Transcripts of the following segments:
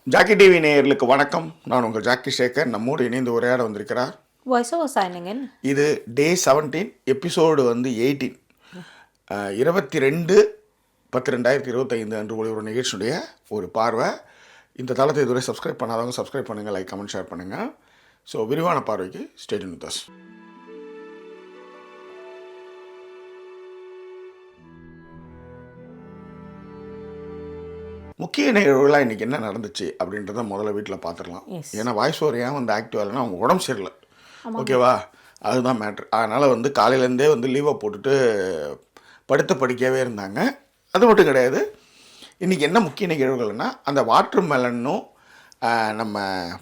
Jackie TV நேயர்களுக்கு வணக்கம். நான் உங்கள் ஜாக்கி சேகர். நம்மோடு இணைந்து உரையாட வந்திருக்கிறார் வாய்ஸ் ஓவர் சைனிங். இது டே 17, எபிசோடு 18, 22/10/2025 அன்று ஒளிபரப்பு நிகழ்ச்சியுடைய ஒரு பார்வை. இந்த தளத்தை இதுவரை சப்ஸ்கிரைப் பண்ணாதவங்க சப்ஸ்கிரைப் பண்ணுங்கள், லைக், கமெண்ட், ஷேர் பண்ணுங்கள். ஸோ விரிவான பார்வைக்கு ஸ்டே டியூன் வித் அஸ். முக்கிய நிகழ்வுகளாக இன்றைக்கி என்ன நடந்துச்சு அப்படின்றத முதல்ல வீட்டில் பார்த்துடலாம். ஏன்னா வாய்ஸ் ஓவர் ஏன் வந்து ஆக்டிவ் ஆகலைன்னா அவங்க உடம்பு சரியில்லை, ஓகேவா? அதுதான் மேட்ரு. அதனால் காலையிலேருந்தே லீவை போட்டுட்டு படிக்கவே இருந்தாங்க. அது மட்டும் கிடையாது, இன்றைக்கி என்ன முக்கிய நிகழ்வுகள்னா, அந்த வாட்டர் மெலனும் நம்ம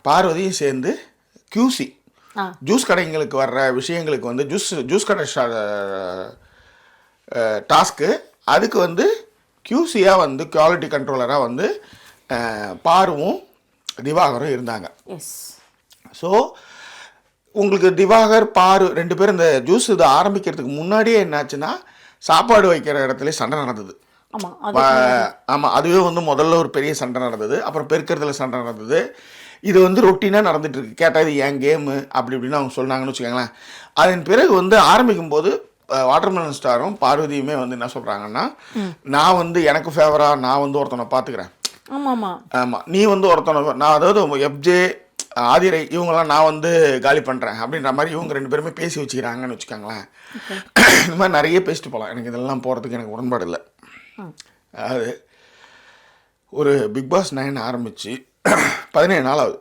பார்வதியும் சேர்ந்து QC ஜூஸ் கடைங்களுக்கு வர்ற விஷயங்களுக்கு ஜூஸ் கடை டாஸ்க்கு, அதுக்கு QCயாக குவாலிட்டி கண்ட்ரோலராக பாருவும் திவாகரும் இருந்தாங்க. ஸோ உங்களுக்கு திவாகர், பாரு 2 பேரும் இந்த ஜூஸ் இது ஆரம்பிக்கிறதுக்கு முன்னாடியே என்னாச்சுன்னா, சாப்பாடு வைக்கிற இடத்துல சண்டை நடந்தது. ஆமாம், அதுவே முதல்ல ஒரு பெரிய சண்டை நடந்தது. அப்புறம் பெருக்கிறதுல சண்டை நடந்தது. இது ரொட்டீனாக நடந்துகிட்ருக்கு. கேட்டால் இது என் கேமு அப்படி இப்படின்னு அவங்க சொன்னாங்கன்னு வச்சுக்கோங்களேன். அதன் பிறகு ஆரம்பிக்கும்போது வாட்டர்மெலன் ஸ்டாரும் பார்வதியுமே என்ன சொல்கிறாங்கன்னா, நான் எனக்கு ஃபேவராக நான் ஒருத்தனை பார்த்துக்கிறேன். ஆமாம், நீ ஒருத்தனை, நான் அதாவது FJ, ஆதிரை இவங்கெல்லாம் நான் காலி பண்ணுறேன் அப்படின்ற மாதிரி இவங்க 2 பேருமே பேசி வச்சுக்கிறாங்கன்னு வச்சுக்கோங்களேன். இந்த மாதிரி நிறைய பேசிட்டு போகலாம். எனக்கு இதெல்லாம் போகிறதுக்கு எனக்கு உடன்பாடு இல்லை. அதாவது ஒரு பிக் பாஸ் 9 ஆரம்பித்து 17 நாள் ஆகுது.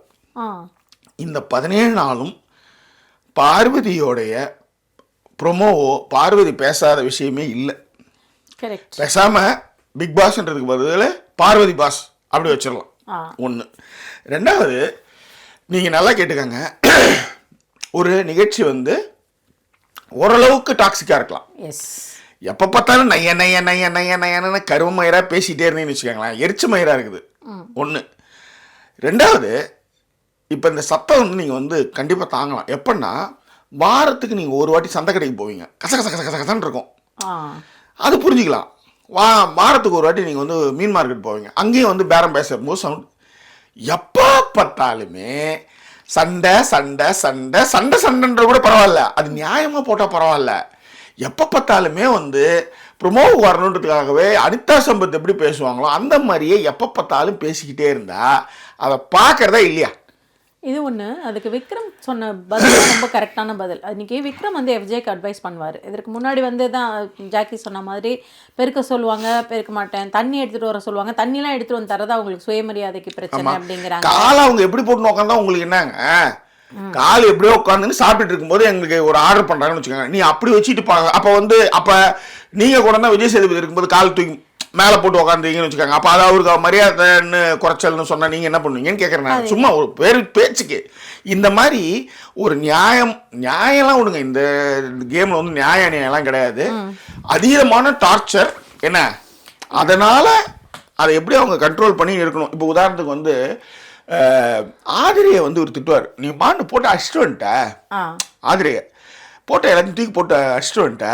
இந்த 17 நாளும் பார்வதியோடைய ப்ரொமோவோ பார்வதி பேசாத விஷயமே இல்லை. பேசாமல் பிக் பாஸ்ன்றதுக்கு பதில் பார்வதி பாஸ் அப்படி வச்சிடலாம். ஒன்று. ரெண்டாவது, நீங்கள் நல்லா கேட்டுக்கங்க, ஒரு நிகழ்ச்சி ஓரளவுக்கு டாக்ஸிக்காக இருக்கலாம். எப்போ பார்த்தாலும் நைய நைய நைய நைய நையன்னு கருவ மயிராக பேசிகிட்டே இருந்தீங்கன்னு வச்சுக்கோங்களேன், எரிச்ச மயிராக இருக்குது. ஒன்று. ரெண்டாவது, இப்போ இந்த சத்தம் நீங்கள் கண்டிப்பாக தாங்கலாம். எப்படின்னா, வாரத்துக்கு நீங்கள் ஒரு வாட்டி சந்தை கடைக்கு போவீங்க, கசன்னு இருக்கும், அது புரிஞ்சுக்கலாம். வாரத்துக்கு ஒரு வாட்டி நீங்கள் மீன் மார்க்கெட் போவீங்க, அங்கேயும் பேரம் பேசும்போது சவுண்ட். எப்போ பார்த்தாலுமே சண்டை சண்டை சண்டை சண்டை சண்டைன்ற கூட பரவாயில்ல, அது நியாயமாக போட்டால் பரவாயில்ல. எப்போ பார்த்தாலுமே ப்ரொமோவுக்கு வரணுன்றதுக்காகவே அனிதா சம்பத் எப்படி பேசுவாங்களோ அந்த மாதிரியே எப்போ பார்த்தாலும் பேசிக்கிட்டே இருந்தால் அதை பார்க்குறதா இல்லையா? இது ஒன்று. அதுக்கு விக்ரம் சொன்ன பதில் ரொம்ப கரெக்டான பதில். அன்றைக்கி விக்ரம் FJக்கு அட்வைஸ் பண்ணுவார். இதற்கு முன்னாடி தான் ஜாக்கி சொன்ன மாதிரி பெருக்க சொல்லுவாங்க, பெருக்க மாட்டேன், தண்ணி எடுத்துகிட்டு வர சொல்லுவாங்க, தண்ணிலாம் எடுத்துகிட்டு வந்து தரதா அவங்களுக்கு சுயமரியாதைக்கு பிரச்சனை அப்படிங்கிறாங்க. காலை அவங்க எப்படி போட்டு உட்காந்தா உங்களுக்கு என்னங்க, கால் எப்படியோ உட்காந்துன்னு சாப்பிட்டுட்டு இருக்கும்போது எங்களுக்கு ஒரு ஆர்டர் பண்ணுறாங்கன்னு வச்சுக்கோங்க, நீ அப்படி வச்சுட்டு அப்போ நீங்கள் கூட தான் விஜய் சேதுபதி இருக்கும்போது கால் தூக்கி மேலே போட்டு உக்காந்துங்கன்னு வச்சுக்காங்க. அப்போ அது அவருக்கு மரியாதைன்னு குறைச்சல்னு சொன்னால் நீங்கள் என்ன பண்ணுவீங்கன்னு கேட்குறேன் நான். சும்மா ஒரு பேச்சுக்கு இந்த மாதிரி ஒரு நியாயம்லாம் விடுங்க. இந்த கேமில் நியாயம்லாம் கிடையாது. அதீதமான டார்ச்சர் என்ன, அதனால் அதை எப்படி அவங்க கண்ட்ரோல் பண்ணி இருக்கணும். இப்போ உதாரணத்துக்கு ஆதிரையை ஒரு திட்டுவார், நீ பாண்டு போட்டு அடிச்சுட்டு வந்துட்ட, ஆதிரையை போட்ட எல்லாத்தையும் தூக்கி போட்டு அடிச்சுட்டு வந்துட்ட,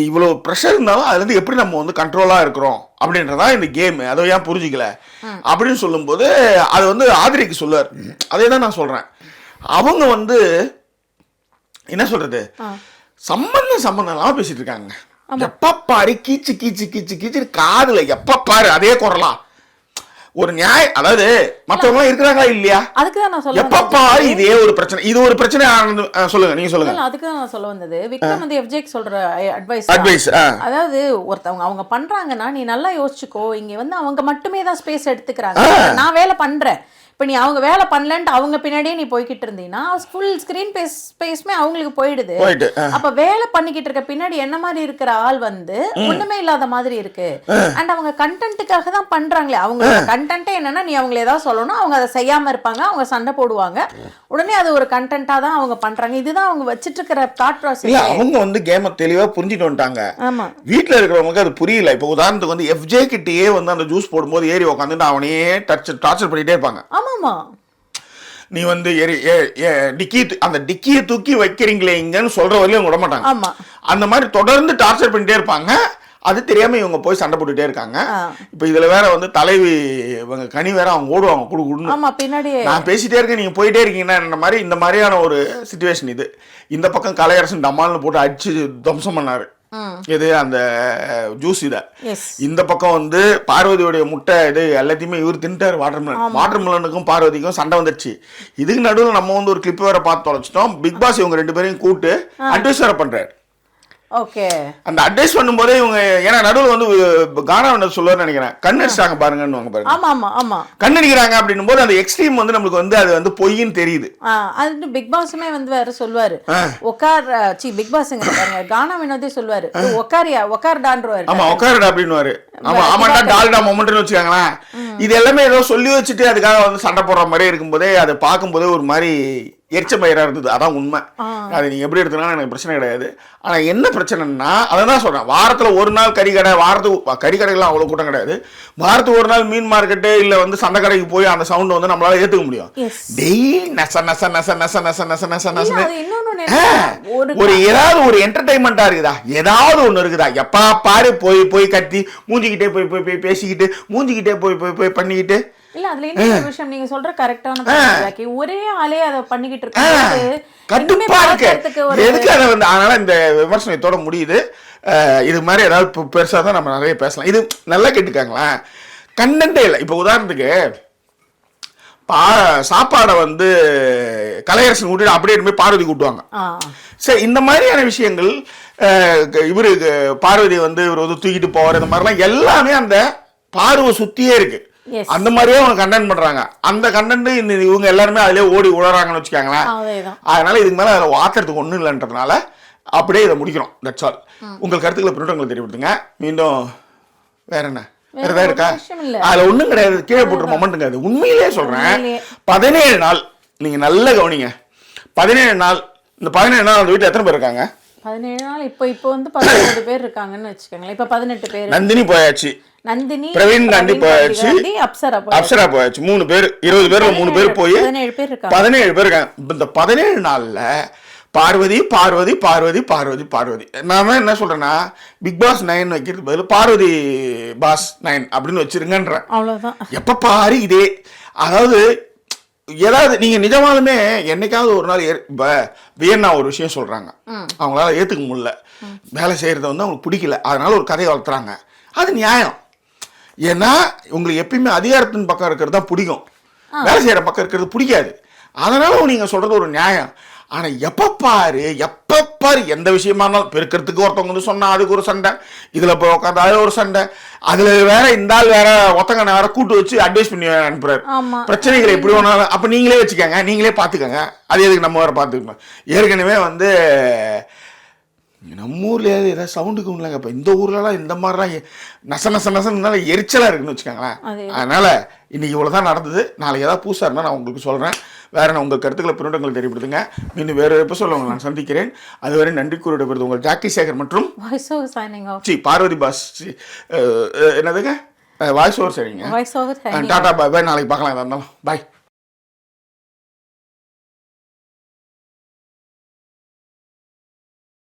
இவ்வளோ ப்ரெஷர் இருந்தாலும் அதுலேருந்து எப்படி நம்ம கண்ட்ரோலாக இருக்கிறோம் அப்படின்றதான் இந்த கேமு, அதை ஏன் புரிஞ்சிக்கல அப்படின்னு சொல்லும்போது அது ஆதிரைக்கு சொல்லுவார். அதே தான் நான் சொல்கிறேன். அவங்க என்ன சொல்கிறது, சம்பந்தம் இல்லாமல் பேசிகிட்டு இருக்காங்க. எப்போ பாரு கீச்சு கீச்சு கீச்சு கீச்சு காதில் எப்போ பாரு அதே குரலாம். ஒரு நியாயம், அதாவது மற்றவங்க இருக்கிறாங்களா இல்லையா, அதுக்குதான் நான் சொல்ல எப்ப பாரு இதே ஒரு பிரச்சனை, இது ஒரு பிரச்சனை. சொல்லுங்க, நீங்க சொல்லுங்க. அதுக்குதான் நான் சொல்ல வந்தது. விக்ரம் FJக்கு சொல்ற அட்வைஸ், அதாவது ஒருத்தவங்க அவங்க பண்றாங்கன்னா நீ நல்லா யோசிச்சுக்கோ, இங்க அவங்க மட்டுமே தான் ஸ்பேஸ் எடுத்துக்கிறாங்க, நான் வேலை பண்றேன். இப்போ நீ அவங்க வேலை பண்ணலன்ட்டு அவங்க பின்னாடியே நீ போய்கிட்டு இருந்தீங்கன்னா ஃபுல் ஸ்க்ரீன் ஸ்பேஸ்மே அவங்களுக்கு போயிடுது. அப்போ வேலை பண்ணிக்கிட்டு இருக்க பின்னாடி என்ன மாதிரி இருக்கிற ஆள் ஒண்ணுமே இல்லாத மாதிரி இருக்கு. அண்ட் அவங்க கண்டென்ட்டுக்காக தான் பண்றாங்களே. அவங்க கண்டென்ட்டே என்னன்னா, நீ அவங்களை ஏதாவது சொல்லணும், அவங்க அதை செய்யாம இருப்பாங்க, அவங்க சண்டை போடுவாங்க, உடனே அது ஒரு கண்டென்ட்டா தான் அவங்க பண்றாங்க. இதுதான் அவங்க வச்சிட்டு இருக்கிற தாட் ப்ராசஸ். அவங்க கேமை தெளிவா புரிஞ்சுட்டு வந்துட்டாங்க. ஆமா, வீட்டுல இருக்கிறவங்களுக்கு அது புரியல. இப்போ உதாரணத்துக்கு FJ கிட்டயே அந்த ஜூஸ் போடும்போது ஏறி உட்காந்துட்டு அவனையே டார்ச்சர் பண்ணிட்டே இருப்பாங்க. ஆமாமா, நீ அந்த டிக்கியை தூக்கி வைக்கிறீங்களே இங்கன்னு சொல்ற வரையும் விட மாட்டாங்க. அந்த மாதிரி தொடர்ந்து டார்ச்சர் பண்ணிட்டே இருப்பாங்க. அது தெரியாம இவங்க போய் சண்டை போட்டுட்டே இருக்காங்க. இப்போ இதுல வேற வந்து தலைவி இவங்க கனி வேற அவங்க ஓடுவாங்க குடுக்குன்னு. ஆமா, பின்னாடியே நான் பேசிட்டே இருக்கேன், நீங்க போயிட்டே இருக்கீங்கன்னா இந்த மாதிரியான ஒரு சிச்சுவேஷன் இது. இந்த பக்கம் கலையரசன் டமால்னு போட்டு அடிச்சு துவம்சம் பண்ணாரு இது அந்த ஜூஸ் இதை. இந்த பக்கம் வந்து பார்வதியோடைய முட்டை இது எல்லாத்தையுமே இவர் தின்ட்டாரு. வாட்டர் மிலனுக்கும் பார்வதிக்கும் சண்டை வந்துருச்சு. இதுக்கு நடுவில் நம்ம வந்து ஒரு கிளிப் வேற பார்த்து தொலைச்சிட்டோம். பிக் பாஸ் இவங்க 2 பேரையும் கூப்பிட்டு அட்வைஸ் வேற பண்றாரு. ஓகே, அந்த அட்வைஸ் பண்ணும்போதே இவங்க ஏன்னா நடுவில் வந்து கானா வந்து சொல்லுவார்னு நினைக்கிறேன், கண்ணடிச்சாங்க பாருங்கன்னு பாருங்க. ஆமா ஆமா ஆமா, கண்ணடிக்கிறாங்க அப்படின்னும் போது அந்த எக்ஸ்ட்ரீம் வந்து நம்மளுக்கு வந்து அது வந்து பொய்ன்னு தெரியுது. அது பிக் பாஸுமே வந்து வேற சொல்லுவாரு, உக்கார் பிக் பாஸ்ங்க பாருங்க, கானா வினோதே சொல்லுவாரு, உக்கார்டான்றுவாரு. ஆமா, உக்கார்டா அப்படின்னுவாரு. ஆமா ஆமாண்டா டால்டா மொமெண்ட்னு வச்சுக்காங்களேன். இது எல்லாமே ஏதோ சொல்லி வச்சுட்டு அதுக்காக வந்து சண்டை போடுற மாதிரியே இருக்கும்போதே அதை பார்க்கும்போதே ஒரு மாதிரி எரிச்ச பயிரா இருந்தது. அதான் உண்மை. அது நீங்க எப்படி எடுத்துனாலும் எனக்கு பிரச்சனை கிடையாது. ஆனா என்ன பிரச்சனைன்னா அதான் சொல்றேன், வாரத்துல ஒரு நாள் கறிக்கடை, வாரத்துக்கு கறிக்கடைகள்லாம் அவ்வளவு கூட்டம் கிடையாது. வாரத்துக்கு ஒரு நாள் மீன் மார்க்கெட்டு இல்ல வந்து சந்தை கடைக்கு போய் அந்த சவுண்ட் வந்து நம்மளால ஏத்துக்க முடியும். டெய்லி நச நச நச நச நச நச நச நச ஒரு ஏதாவது ஒரு என்டர்டைன்மெண்டா இருக்குதா, ஏதாவது ஒண்ணு இருக்குதா? எப்பா பாரு போய் போய் கத்தி மூஞ்சிக்கிட்டே போய் போய் போய் பேசிக்கிட்டு மூஞ்சிக்கிட்டே போய் போய் போய் பண்ணிக்கிட்டு. இல்ல அதுல இன்னொரு விஷயம் நீங்க சொல்ற கரெக்டான, ஒரே ஆளே அதை பண்ணிக்கிட்டு இருக்காங்க, கண்டிப்பா இருக்கு. எதுக்கு அதை வந்து அதனால இந்த விமர்சனத்தோட முடியுது. இது மாதிரி ஏதாவது பெருசா தான் நம்ம நிறைய பேசலாம். இது நல்லா கேட்டுக்காங்களா, கண்டென்ட்டே இல்லை. இப்போ உதாரணத்துக்கு சாப்பாடை வந்து கலையரசன் கூட்டிட்டு அப்படியே போய் பார்வதி கூட்டுவாங்க. சரி, இந்த மாதிரியான விஷயங்கள் இவரு பார்வதி வந்து இவர் வந்து தூக்கிட்டு போவார், இந்த மாதிரிலாம் எல்லாமே அந்த பார்வை சுத்தியே இருக்கு. அந்த மாதிரியே அவங்க கண்டென்ட் பண்றாங்க. அந்த கண்டென்ட் இவங்க எல்லாருமே அதிலே ஓடி உழறாங்கன்னு வச்சுக்காங்களேன். அதனால இதுக்கு மேல அதில் வாத்துறதுக்கு ஒன்றும் இல்லைன்றதுனால அப்படியே இதை முடிக்கிறோம். That's all. உங்கள் கருத்துக்களை பின்னோட்டங்களை தெரியப்படுத்துங்க. மீண்டும் வேற என்ன வேற ஏதாவது இருக்கா? அதுல ஒண்ணும் கிடையாது, கீழே போட்டுற மொமெண்ட்டுங்க. அது உண்மையிலேயே சொல்றேன். 17 நாள் நீங்க நல்ல கவனிங்க. 17 நாள், இந்த 17 நாள் அந்த வீட்டுல எத்தனை பேர் இருக்காங்க? 17 நாள். இப்போ வந்து 17 பேர் இருக்காங்கன்னு வச்சுக்கோங்களேன். இப்போ 18 பேர். நந்தினி போயாச்சு, நந்தினி, பிரவீன் காந்தி போயாச்சு, அப்சரா போயாச்சு. 3 பேர், 20 பேர்ல 3 பேர் போய் 17 பேர் இருக்காங்க. இந்த 17 நாள்ல பார்வதி பார்வதி பார்வதி பார்வதி பார்வதி. நாம என்ன சொல்றேன்னா, பிக் பாஸ் 9 வைக்கிறது பதில் பார்வதி பாஸ் 9 அப்படின்னு வச்சிருங்கன்ற. அவ்வளவுதான். எப்ப பாரு இதே. அதாவது ஏதாவது நீங்க நிஜமாலுமே என்னைக்காவது ஒரு நாள் வியன்னா ஒரு விஷயம் சொல்றாங்க, அவங்களால ஏத்துக்க முடியல, வேலை செய்யறத வந்து அவங்களுக்கு பிடிக்கல, அதனால ஒரு கதையை வளர்த்துறாங்க. அது நியாயம். ஏன்னா உங்களுக்கு எப்பயுமே அதிகாரத்தின் பக்கம் இருக்கிறது தான் பிடிக்கும், வேலை செய்யற பக்கம் இருக்கிறது பிடிக்காது. அதனால நீங்க சொல்றது ஒரு நியாயம். ஆனா எப்ப பாரு எந்த விஷயமா இருந்தாலும் பெருக்கிறதுக்கு ஒருத்தவங்க வந்து சொன்னா அதுக்கு ஒரு சண்டை, இதுல போய் உட்காந்து அது ஒரு சண்டை, அதுல வேற இந்த ஆள் வேற ஒத்தங்க வேற கூட்டு வச்சு அட்வைஸ் பண்ணி அனுப்புறாரு. பிரச்சனைகளை எப்படி வேணாலும் அப்ப நீங்களே வச்சுக்கோங்க, நீங்களே பாத்துக்கோங்க. அது எதுக்கு நம்ம வேற பாத்துக்கணும்? ஏற்கனவே வந்து நம்ம ஊர்ல ஏதாவது சவுண்டுக்கு இல்லைங்க. இப்போ இந்த ஊர்லலாம் இந்த மாதிரிலாம் நச நச நசனால எரிச்சலாக இருக்குன்னு வச்சுக்கோங்களேன். அதனால இன்னைக்கு இவ்வளோதான் நடந்தது. நாளைக்கு ஏதாவது புதுசாக இருந்தால் நான் உங்களுக்கு சொல்கிறேன். வேற நான் உங்கள் கருத்துக்களை பின்னோட்டங்களை தெரியப்படுத்துங்க. மீண்டும் வேறு எபிசோட உங்களை நான் சந்திக்கிறேன். அதுவரை நன்றி கூறிவிடுவது உங்கள் ஜாக்கி சேகர் மற்றும் பார்வதி பாஸ். என்னதுங்க வாய்ஸ் ஓவர் சரிங்க. டாடா பாய் பாய். நாளைக்கு பார்க்கலாம். இருந்தாலும் பாய்.